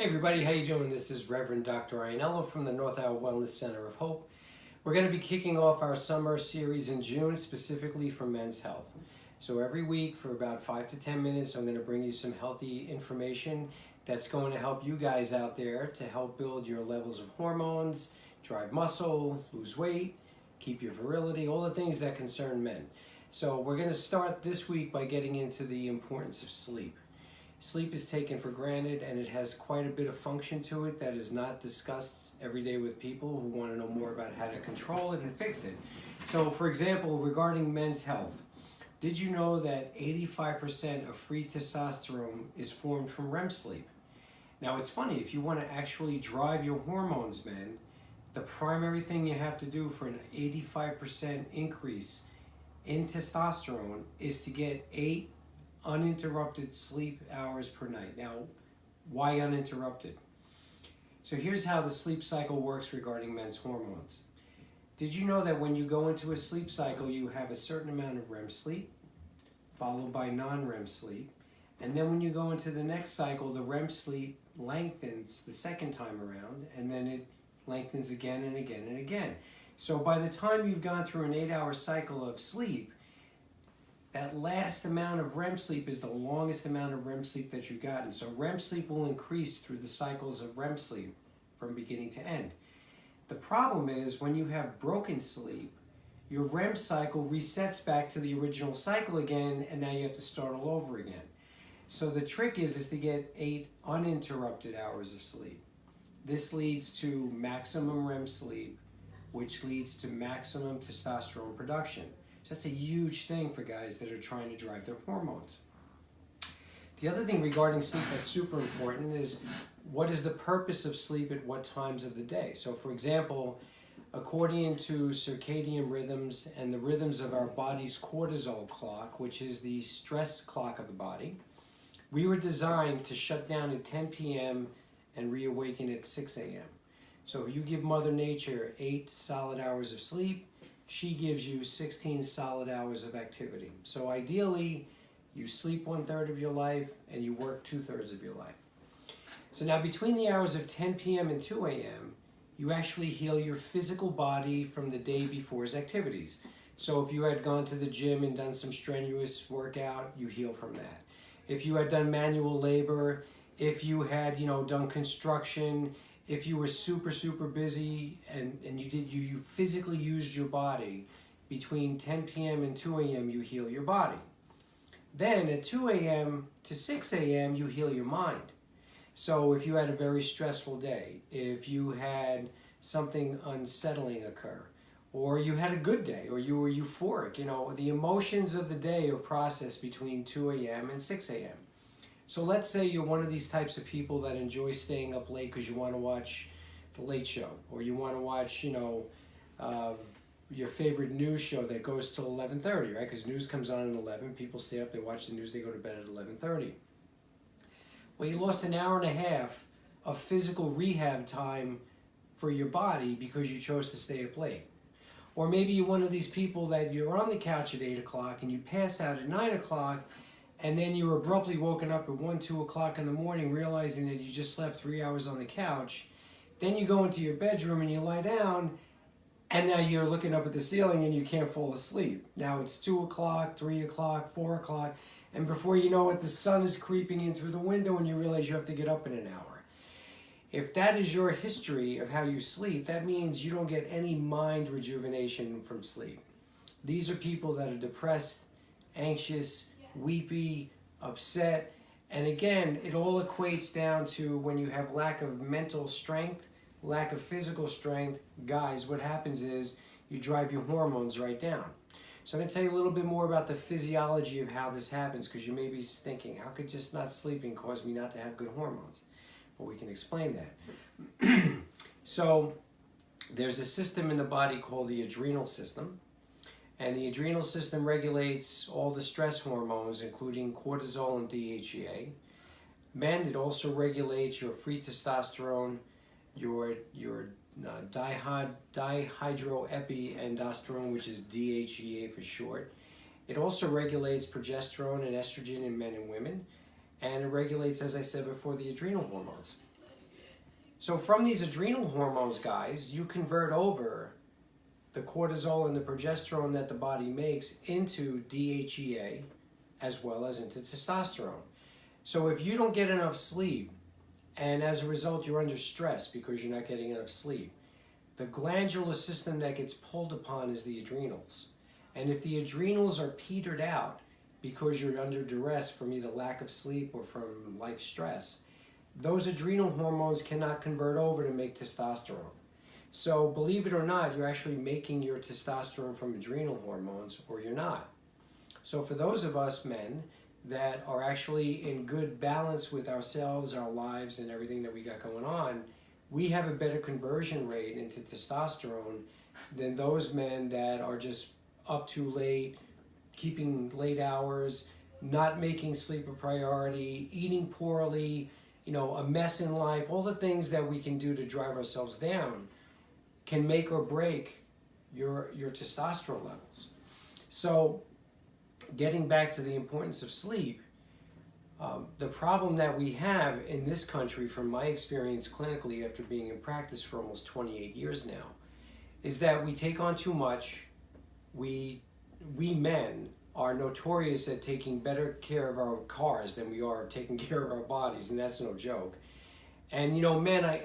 Hey everybody, how you doing? This is Reverend Dr. Ianello from the North Iowa Wellness Center of Hope. We're going to be kicking off our summer series in June, specifically for men's health. So every week for about 5 to 10 minutes, I'm going to bring you some healthy information that's going to help you guys out there to help build your levels of hormones, drive muscle, lose weight, keep your virility, all the things that concern men. So we're going to start this week by getting into the importance of sleep. Sleep is taken for granted, and it has quite a bit of function to it that is not discussed every day with people who want to know more about how to control it and fix it. So, for example, regarding men's health, did you know that 85% of free testosterone is formed from REM sleep? Now, it's funny, if you want to actually drive your hormones, men, the primary thing you have to do for an 85% increase in testosterone is to get 8 uninterrupted sleep hours per night. Now, why uninterrupted? So here's how the sleep cycle works regarding men's hormones. Did you know that when you go into a sleep cycle, you have a certain amount of REM sleep, followed by non-REM sleep, and then when you go into the next cycle, the REM sleep lengthens the second time around, and then it lengthens again and again and again. So by the time you've gone through an 8-hour cycle of sleep, that last amount of REM sleep is the longest amount of REM sleep that you've gotten. So REM sleep will increase through the cycles of REM sleep from beginning to end. The problem is when you have broken sleep, your REM cycle resets back to the original cycle again, and now you have to start all over again. So the trick is to get 8 uninterrupted hours of sleep. This leads to maximum REM sleep, which leads to maximum testosterone production. So that's a huge thing for guys that are trying to drive their hormones. The other thing regarding sleep that's super important is what is the purpose of sleep at what times of the day? So for example, according to circadian rhythms and the rhythms of our body's cortisol clock, which is the stress clock of the body, we were designed to shut down at 10 p.m. and reawaken at 6 a.m. So if you give Mother Nature 8 solid hours of sleep, she gives you 16 solid hours of activity. So ideally, you sleep 1/3 of your life and you work 2/3 of your life. So now between the hours of 10 p.m. and 2 a.m., you actually heal your physical body from the day before's activities. So if you had gone to the gym and done some strenuous workout, you heal from that. If you had done manual labor, if you had, done construction, if you were super busy and you physically used your body, between 10 p.m. and 2 a.m. you heal your body. Then at 2 a.m. to 6 a.m. you heal your mind. So if you had a very stressful day, if you had something unsettling occur, or you had a good day, or you were euphoric, the emotions of the day are processed between 2 a.m. and 6 a.m. So let's say you're one of these types of people that enjoy staying up late because you want to watch The Late Show, or you want to watch, your favorite news show that goes till 11:30, right? Because news comes on at 11, people stay up, they watch the news, they go to bed at 11:30. Well, you lost an hour and a half of physical rehab time for your body because you chose to stay up late. Or maybe you're one of these people that you're on the couch at 8 o'clock and you pass out at 9 o'clock, and then you're abruptly woken up at 1, 2 o'clock in the morning realizing that you just slept 3 hours on the couch. Then you go into your bedroom and you lie down, and now you're looking up at the ceiling and you can't fall asleep. Now it's 2 o'clock, 3 o'clock, 4 o'clock, and before you know it, the sun is creeping in through the window and you realize you have to get up in an hour. If that is your history of how you sleep, that means you don't get any mind rejuvenation from sleep. These are people that are depressed, anxious, weepy, upset, and again, it all equates down to when you have lack of mental strength, lack of physical strength, guys, what happens is you drive your hormones right down. So I'm going to tell you a little bit more about the physiology of how this happens, because you may be thinking, how could just not sleeping cause me not to have good hormones? Well, we can explain that. So there's a system in the body called the adrenal system. And the adrenal system regulates all the stress hormones, including cortisol and DHEA. Men, it also regulates your free testosterone, your dihydroepiandrosterone, which is DHEA for short. It also regulates progesterone and estrogen in men and women. And it regulates, as I said before, the adrenal hormones. So from these adrenal hormones, guys, you convert over the cortisol and the progesterone that the body makes into DHEA as well as into testosterone. So if you don't get enough sleep, and as a result you're under stress because you're not getting enough sleep, the glandular system that gets pulled upon is the adrenals. And if the adrenals are petered out because you're under duress from either lack of sleep or from life stress, those adrenal hormones cannot convert over to make testosterone. So believe it or not, you're actually making your testosterone from adrenal hormones, or you're not. So for those of us men that are actually in good balance with ourselves, our lives, and everything that we got going on, we have a better conversion rate into testosterone than those men that are just up too late, keeping late hours, not making sleep a priority, eating poorly, a mess in life. All the things that we can do to drive ourselves down can make or break your testosterone levels. So getting back to the importance of sleep, the problem that we have in this country, from my experience clinically after being in practice for almost 28 years now, is that we take on too much. We men are notorious at taking better care of our cars than we are taking care of our bodies, and that's no joke. And men,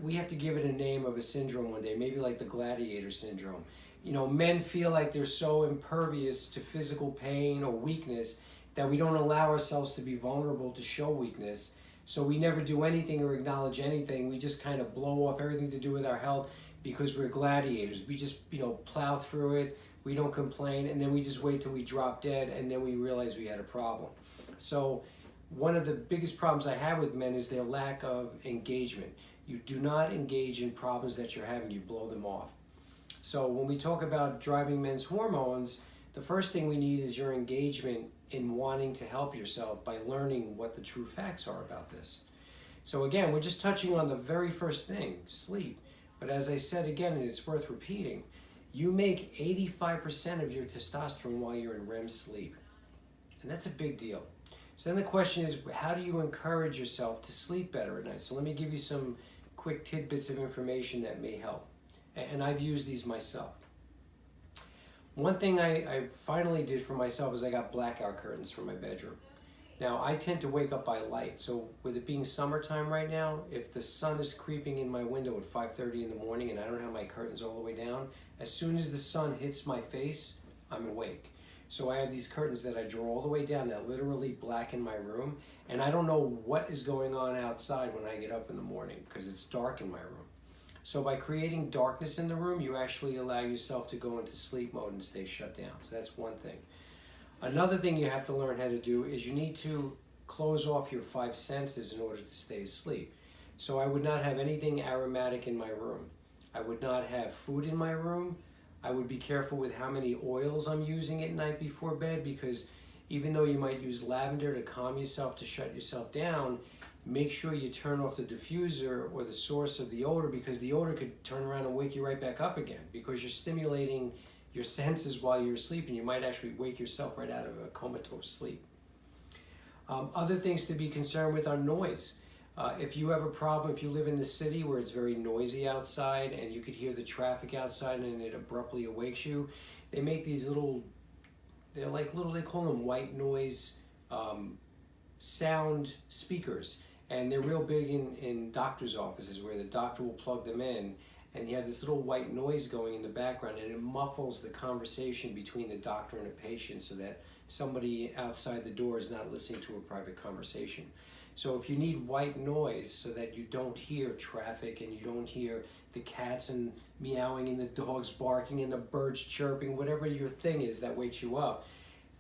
we have to give it a name of a syndrome one day, maybe like the gladiator syndrome. Men feel like they're so impervious to physical pain or weakness that we don't allow ourselves to be vulnerable to show weakness. So we never do anything or acknowledge anything. We just kind of blow off everything to do with our health because we're gladiators. We just, plow through it. We don't complain, and then we just wait till we drop dead, and then we realize we had a problem. So one of the biggest problems I have with men is their lack of engagement. You do not engage in problems that you're having, you blow them off. So when we talk about driving men's hormones, the first thing we need is your engagement in wanting to help yourself by learning what the true facts are about this. So again, we're just touching on the very first thing, sleep. But as I said again, and it's worth repeating, you make 85% of your testosterone while you're in REM sleep. And that's a big deal. So then the question is, how do you encourage yourself to sleep better at night? So let me give you some quick tidbits of information that may help. And I've used these myself. One thing I finally did for myself is I got blackout curtains for my bedroom. Now, I tend to wake up by light, so with it being summertime right now, if the sun is creeping in my window at 5:30 in the morning and I don't have my curtains all the way down, as soon as the sun hits my face, I'm awake. So I have these curtains that I draw all the way down that literally blacken my room, and I don't know what is going on outside when I get up in the morning because it's dark in my room. So by creating darkness in the room, you actually allow yourself to go into sleep mode and stay shut down. So that's one thing. Another thing you have to learn how to do is you need to close off your 5 senses in order to stay asleep. So I would not have anything aromatic in my room. I would not have food in my room. I would be careful with how many oils I'm using at night before bed, because even though you might use lavender to calm yourself, to shut yourself down, make sure you turn off the diffuser or the source of the odor, because the odor could turn around and wake you right back up again because you're stimulating your senses while you're asleep, and you might actually wake yourself right out of a comatose sleep. Other things to be concerned with are noise. If you have a problem, if you live in the city where it's very noisy outside and you could hear the traffic outside and it abruptly awakes you, they make these they're like little, they call them white noise sound speakers. And they're real big in doctor's offices where the doctor will plug them in, and you have this little white noise going in the background, and it muffles the conversation between the doctor and a patient so that somebody outside the door is not listening to a private conversation. So if you need white noise so that you don't hear traffic and you don't hear the cats and meowing and the dogs barking and the birds chirping, whatever your thing is that wakes you up,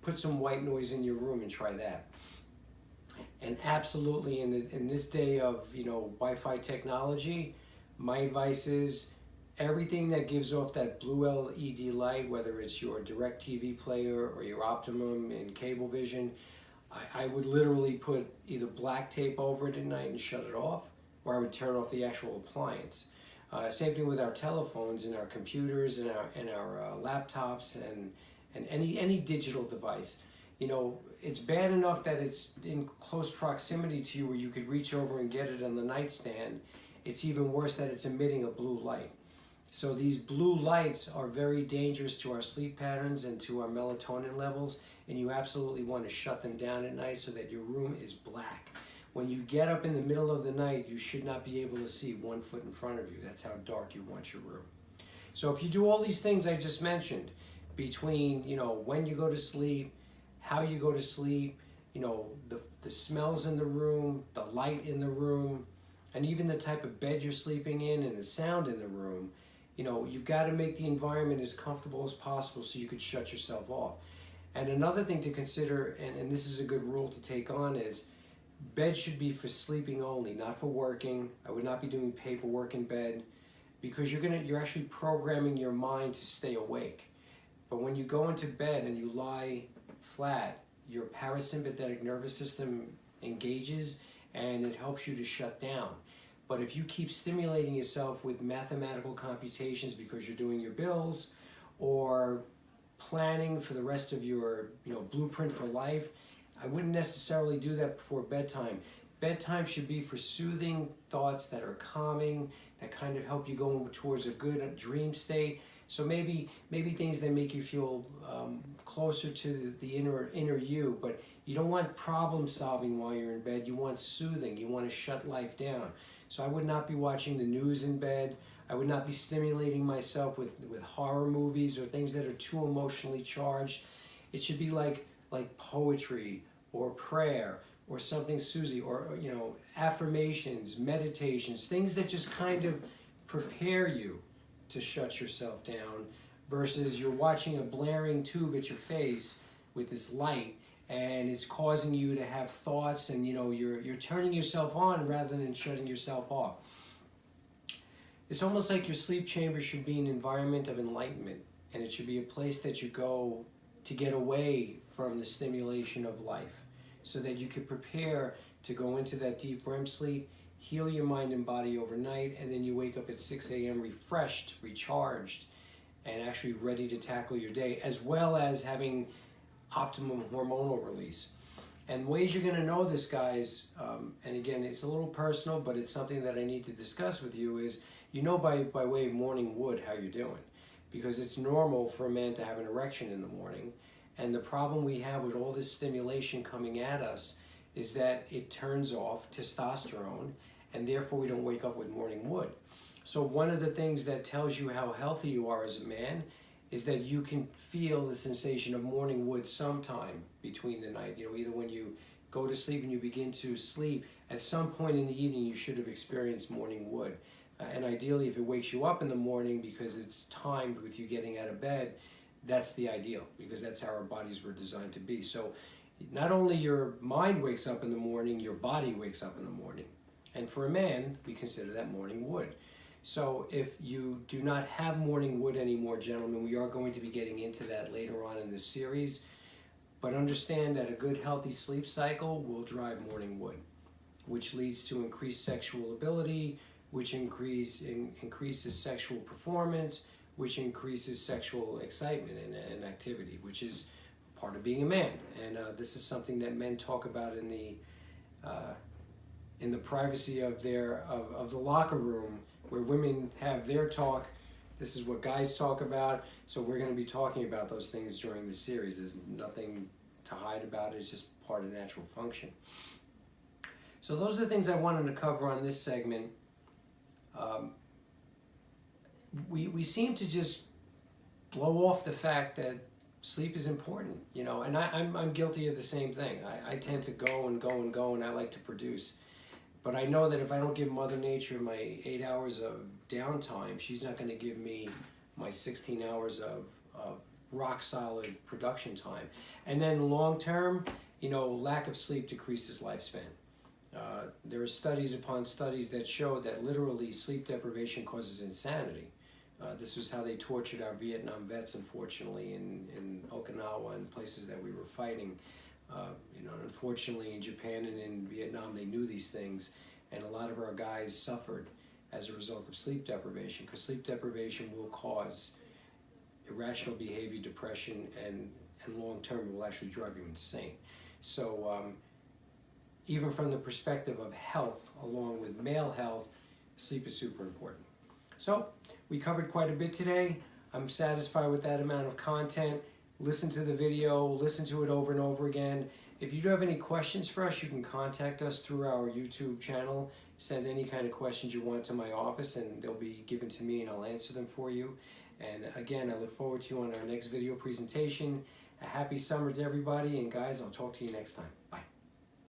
put some white noise in your room and try that. And absolutely, in this day of Wi-Fi technology, my advice is everything that gives off that blue LED light, whether it's your DirecTV player or your Optimum in Cablevision, I would literally put either black tape over it at night and shut it off, or I would turn off the actual appliance. Same thing with our telephones and our computers and our laptops and any digital device. It's bad enough that it's in close proximity to you where you could reach over and get it on the nightstand. it's even worse that it's emitting a blue light. So these blue lights are very dangerous to our sleep patterns and to our melatonin levels, and you absolutely want to shut them down at night so that your room is black. When you get up in the middle of the night, you should not be able to see 1 foot in front of you. That's how dark you want your room. So if you do all these things I just mentioned, between, when you go to sleep, how you go to sleep, the smells in the room, the light in the room, and even the type of bed you're sleeping in and the sound in the room, you've got to make the environment as comfortable as possible so you could shut yourself off. And another thing to consider, and this is a good rule to take on, is bed should be for sleeping only, not for working. I would not be doing paperwork in bed, because you're actually programming your mind to stay awake. But when you go into bed and you lie flat, your parasympathetic nervous system engages and it helps you to shut down. But if you keep stimulating yourself with mathematical computations because you're doing your bills or planning for the rest of your blueprint for life, I wouldn't necessarily do that before bedtime. Bedtime should be for soothing thoughts that are calming, that kind of help you go towards a good dream state. So maybe things that make you feel closer to the inner you, but you don't want problem solving while you're in bed. You want soothing. You want to shut life down. So I would not be watching the news in bed. I would not be stimulating myself with horror movies or things that are too emotionally charged. It should be like poetry or prayer or something soothing, or affirmations, meditations, things that just kind of prepare you to shut yourself down, versus you're watching a blaring tube at your face with this light and it's causing you to have thoughts, and you're turning yourself on rather than shutting yourself off. It's almost like your sleep chamber should be an environment of enlightenment, and it should be a place that you go to get away from the stimulation of life, so that you can prepare to go into that deep REM sleep, heal your mind and body overnight, and then you wake up at 6 a.m. refreshed, recharged, and actually ready to tackle your day, as well as having optimum hormonal release. And ways you're going to know this, guys, and again, it's a little personal, but it's something that I need to discuss with you, is by way of morning wood how you're doing. Because it's normal for a man to have an erection in the morning, and the problem we have with all this stimulation coming at us is that it turns off testosterone, and therefore we don't wake up with morning wood. So one of the things that tells you how healthy you are as a man is that you can feel the sensation of morning wood sometime between the night. Either when you go to sleep and you begin to sleep, at some point in the evening you should have experienced morning wood. And ideally, if it wakes you up in the morning because it's timed with you getting out of bed, that's the ideal, because that's how our bodies were designed to be. So not only your mind wakes up in the morning, your body wakes up in the morning. And for a man, we consider that morning wood. So if you do not have morning wood anymore, gentlemen, we are going to be getting into that later on in this series. But understand that a good, healthy sleep cycle will drive morning wood, which leads to increased sexual ability, which increases sexual performance, which increases sexual excitement and activity, which is part of being a man. And this is something that men talk about in the privacy of the locker room, where women have their talk. This is what guys talk about. So we're going to be talking about those things during this series. There's nothing to hide about it. It's just part of natural function. So those are the things I wanted to cover on this segment. We seem to just blow off the fact that sleep is important, and I'm guilty of the same thing. I tend to go and go and go, and I like to produce. But I know that if I don't give Mother Nature my 8 hours of downtime, she's not going to give me my 16 hours of rock solid production time. And then long term, lack of sleep decreases lifespan. There are studies upon studies that show that literally sleep deprivation causes insanity. This was how they tortured our Vietnam vets, unfortunately, in Okinawa and places that we were fighting. Unfortunately, in Japan and in Vietnam, they knew these things, and a lot of our guys suffered as a result of sleep deprivation, because sleep deprivation will cause irrational behavior, depression, and long-term will actually drive you insane. So even from the perspective of health, along with male health, Sleep is super important. So we covered quite a bit today. I'm satisfied with that amount of content. Listen to the video, listen to it over and over again. If you do have any questions for us, you can contact us through our YouTube channel. Send any kind of questions you want to my office and they'll be given to me and I'll answer them for you. And again, I look forward to you on our next video presentation. A happy summer to everybody, and guys, I'll talk to you next time.